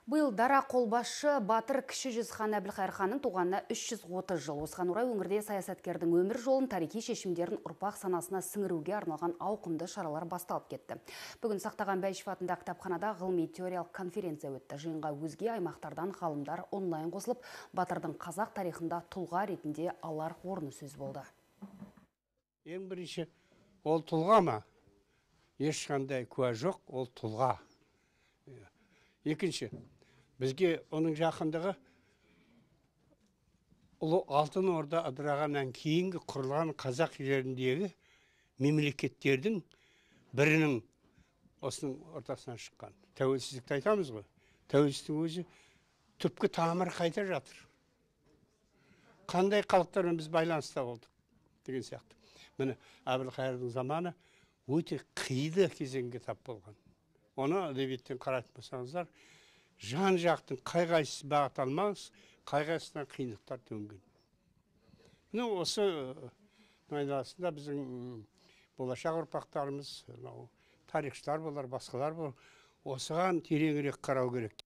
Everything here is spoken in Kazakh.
Бұл дара қолбасшы батыр кіші жүз хан Әбілқайыр ханның туғанына 330 жыл. Осыған орай өңірде саясаткердің өмір жолын, тарихи шешімдерін ұрпақ санасына сіңіруге арналған ауқымды шаралар басталып кетті. Бүгін Сақтаған Бәйішев атындағы кітапханада ғылыми теориялық конференция өтті. Жиынға өзге аймақтардан ғалымдар онлайн қосылып, батырдың қазақ тарихында тұлға ретінде алар орны сөз болды. Ең бірінші, ол тұлға ма? Ешқандай куә жоқ, ол тұлға. Екінші, бізге оның жақындығы ұлы алтын орда ыдырағаннан кейінгі құрылған қазақ жеріндегі мемлекеттердің бірінің осының ортасынан шыққан. Тәуелсіздікті айтамыз ғой. Тәуелсіздік өзі түпкі тамыр қайта жатыр. Қандай халықтармен біз байланыста болдық деген сияқты. Міне Әбілқайырдың заманы өте қиды кезеңге тап болған. Оны әдебиеттен қарайтын болсаңыздар, жан-жақтың қай-қайсысы бағыт алмаңыз, қай-қайсысынан қиындықтар төнген. Осы айналасында біздің болашақ ұрпақтарымыз, тарихшылар болар, басқалар болар, осыған тереңірек қарау керек.